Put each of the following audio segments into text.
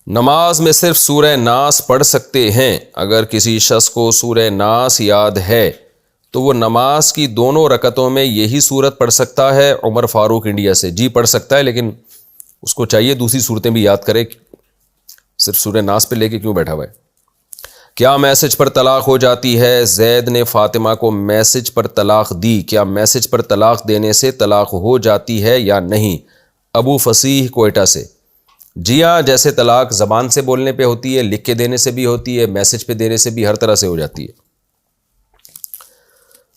نماز میں صرف سورہ ناس پڑھ سکتے ہیں؟ اگر کسی شخص کو سورہ ناس یاد ہے تو وہ نماز کی دونوں رکعتوں میں یہی سورت پڑھ سکتا ہے؟ عمر فاروق انڈیا سے۔ جی پڑھ سکتا ہے، لیکن اس کو چاہیے دوسری صورتیں بھی یاد کرے، صرف سورہ ناس پہ لے کے کیوں بیٹھا ہوا ہے؟ کیا میسج پر طلاق ہو جاتی ہے؟ زید نے فاطمہ کو میسج پر طلاق دی، کیا میسج پر طلاق دینے سے طلاق ہو جاتی ہے یا نہیں؟ ابو فصیح کوئٹہ سے۔ جی ہاں، جیسے طلاق زبان سے بولنے پہ ہوتی ہے، لکھ کے دینے سے بھی ہوتی ہے، میسج پہ دینے سے بھی، ہر طرح سے ہو جاتی ہے۔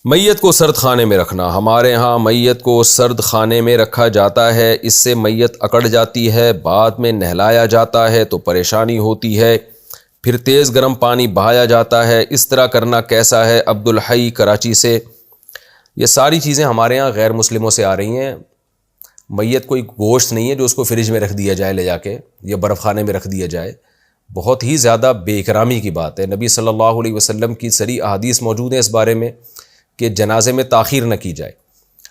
میت کو سرد خانے میں رکھنا۔ ہمارے ہاں میت کو سرد خانے میں رکھا جاتا ہے، اس سے میت اکڑ جاتی ہے، بعد میں نہلایا جاتا ہے تو پریشانی ہوتی ہے، پھر تیز گرم پانی بہایا جاتا ہے، اس طرح کرنا کیسا ہے؟ عبدالحی کراچی سے۔ یہ ساری چیزیں ہمارے ہاں غیر مسلموں سے آ رہی ہیں۔ میت کوئی گوشت نہیں ہے جو اس کو فریج میں رکھ دیا جائے لے جا کے، یا برف خانے میں رکھ دیا جائے۔ بہت ہی زیادہ بے اکرامی کی بات ہے۔ نبی صلی اللہ علیہ وسلم کی صریح احادیث موجود ہیں اس بارے میں کہ جنازے میں تاخیر نہ کی جائے۔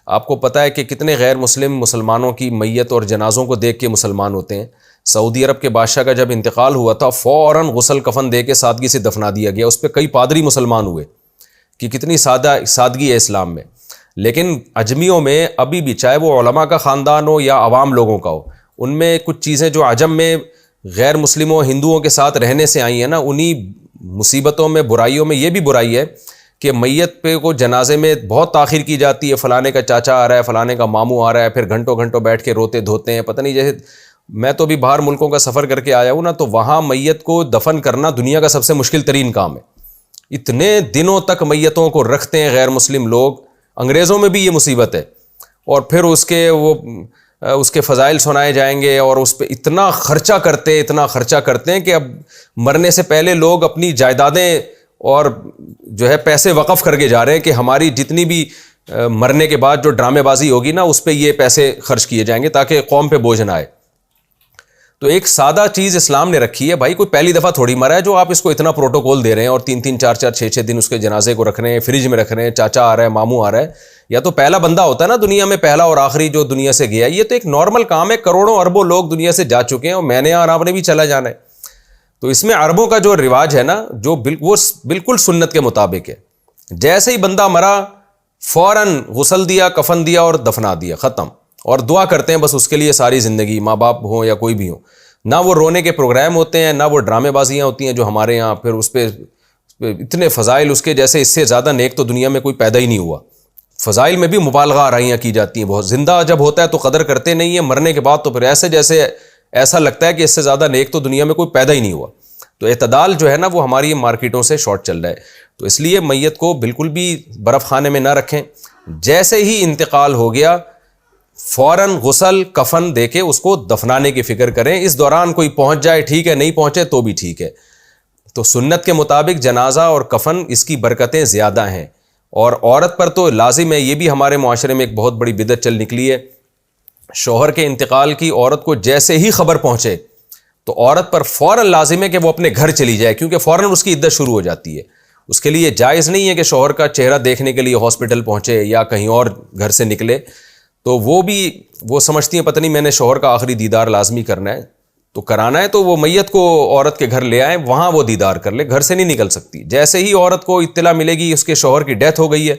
آپ کو پتہ ہے کہ کتنے غیر مسلم مسلمانوں کی میت اور جنازوں کو دیکھ کے مسلمان ہوتے ہیں۔ سعودی عرب کے بادشاہ کا جب انتقال ہوا تھا، فوراً غسل کفن دے کے سادگی سے دفنا دیا گیا۔ اس پہ کئی پادری مسلمان ہوئے کہ کتنی سادگی ہے اسلام میں۔ لیکن عجمیوں میں ابھی بھی، چاہے وہ علماء کا خاندان ہو یا عوام لوگوں کا ہو، ان میں کچھ چیزیں جو عجم میں غیر مسلموں ہندوؤں کے ساتھ رہنے سے آئی ہیں نا، انہی مصیبتوں میں، برائیوں میں یہ بھی برائی ہے کہ میت پہ کو جنازے میں بہت تاخیر کی جاتی ہے۔ فلانے کا چاچا آ رہا ہے، فلانے کا ماموں آ رہا ہے، پھر گھنٹوں گھنٹوں بیٹھ کے روتے دھوتے ہیں۔ پتہ نہیں، جیسے میں تو بھی باہر ملکوں کا سفر کر کے آیا ہوں نا، تو وہاں میت کو دفن کرنا دنیا کا سب سے مشکل ترین کام ہے۔ اتنے دنوں تک میتوں کو رکھتے ہیں غیر مسلم لوگ۔ انگریزوں میں بھی یہ مصیبت ہے، اور پھر اس کے فضائل سنائے جائیں گے، اور اس پہ اتنا خرچہ کرتے ہیں کہ اب مرنے سے پہلے لوگ اپنی جائیدادیں اور جو ہے پیسے وقف کر کے جا رہے ہیں کہ ہماری جتنی بھی مرنے کے بعد جو ڈرامے بازی ہوگی نا، اس پہ یہ پیسے خرچ کیے جائیں گے تاکہ قوم پہ بوجھ نہ آئے۔ تو ایک سادہ چیز اسلام نے رکھی ہے بھائی، کوئی پہلی دفعہ تھوڑی مرا ہے جو آپ اس کو اتنا پروٹوکول دے رہے ہیں، اور 3 4 6 دن اس کے جنازے کو رکھ رہے ہیں، فریج میں رکھ رہے ہیں، چاچا آ رہا ہے، ماموں آ رہا ہے، یا تو پہلا بندہ ہوتا ہے نا دنیا میں، پہلا اور آخری جو دنیا سے گیا ہے۔ یہ تو ایک نارمل کام ہے، کروڑوں اربوں لوگ دنیا سے جا چکے ہیں، اور میں نے اور آپ نے بھی چلا جانا ہے۔ تو اس میں عربوں کا جو رواج ہے نا، جو وہ بالکل سنت کے مطابق ہے۔ جیسے ہی بندہ مرا، فوراً غسل دیا، کفن دیا اور دفنا دیا، ختم۔ اور دعا کرتے ہیں بس اس کے لیے ساری زندگی، ماں باپ ہوں یا کوئی بھی ہو۔ نہ وہ رونے کے پروگرام ہوتے ہیں، نہ وہ ڈرامے بازیاں ہوتی ہیں جو ہمارے یہاں، پھر اس پہ اتنے فضائل اس کے جیسے، اس سے زیادہ نیک تو دنیا میں کوئی پیدا ہی نہیں ہوا۔ فضائل میں بھی مبالغہ آرائیاں کی جاتی ہیں بہت۔ زندہ جب ہوتا ہے تو قدر کرتے نہیں ہیں، مرنے کے بعد تو پھر ایسا لگتا ہے کہ اس سے زیادہ نیک تو دنیا میں کوئی پیدا ہی نہیں ہوا۔ تو اعتدال جو ہے نا، وہ ہماری مارکیٹوں سے شارٹ چل رہا ہے۔ تو اس لیے میت کو بالکل بھی برف خانے میں نہ رکھیں۔ جیسے ہی انتقال ہو گیا، فوراً غسل کفن دے کے اس کو دفنانے کی فکر کریں۔ اس دوران کوئی پہنچ جائے ٹھیک ہے، نہیں پہنچے تو بھی ٹھیک ہے۔ تو سنت کے مطابق جنازہ اور کفن، اس کی برکتیں زیادہ ہیں۔ اور عورت پر تو لازم ہے، یہ بھی ہمارے معاشرے میں ایک بہت بڑی بدعت چل نکلی ہے۔ شوہر کے انتقال کی عورت کو جیسے ہی خبر پہنچے تو عورت پر فوراً لازم ہے کہ وہ اپنے گھر چلی جائے، کیونکہ فوراً اس کی عدت شروع ہو جاتی ہے۔ اس کے لیے جائز نہیں ہے کہ شوہر کا چہرہ دیکھنے کے لیے ہاسپٹل پہنچے یا کہیں اور گھر سے نکلے۔ تو وہ سمجھتی ہیں پتہ نہیں میں نے شوہر کا آخری دیدار لازمی کرنا ہے، تو کرانا ہے تو وہ میت کو عورت کے گھر لے آئیں، وہاں وہ دیدار کر لے، گھر سے نہیں نکل سکتی۔ جیسے ہی عورت کو اطلاع ملے گی اس کے شوہر کی ڈیتھ ہو گئی ہے،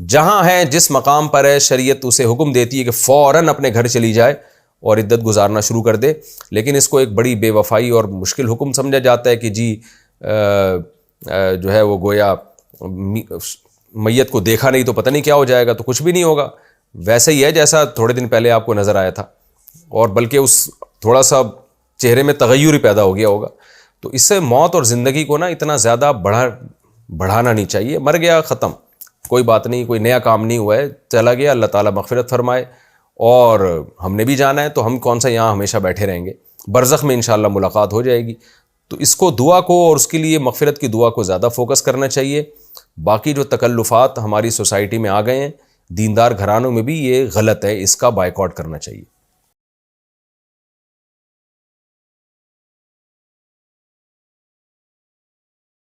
جہاں ہے، جس مقام پر ہے، شریعت اسے حکم دیتی ہے کہ فوراً اپنے گھر چلی جائے اور عدت گزارنا شروع کر دے۔ لیکن اس کو ایک بڑی بے وفائی اور مشکل حکم سمجھا جاتا ہے کہ جی جو ہے وہ گویا میت کو دیکھا نہیں تو پتہ نہیں کیا ہو جائے گا، تو کچھ بھی نہیں ہوگا، ویسے ہی ہے جیسا تھوڑے دن پہلے آپ کو نظر آیا تھا، اور بلکہ اس تھوڑا سا چہرے میں تغیر ہی پیدا ہو گیا ہوگا۔ تو اس سے موت اور زندگی کو نا اتنا زیادہ بڑھانا نہیں چاہیے۔ مر گیا، ختم، کوئی بات نہیں، کوئی نیا کام نہیں ہوا ہے، چلا گیا، اللہ تعالیٰ مغفرت فرمائے۔ اور ہم نے بھی جانا ہے، تو ہم کون سا یہاں ہمیشہ بیٹھے رہیں گے؟ برزخ میں انشاءاللہ ملاقات ہو جائے گی۔ تو اس کو، دعا کو، اور اس کے لیے مغفرت کی دعا کو زیادہ فوکس کرنا چاہیے۔ باقی جو تکلفات ہماری سوسائٹی میں آ گئے ہیں، دیندار گھرانوں میں بھی یہ غلط ہے، اس کا بائیکاٹ کرنا چاہیے۔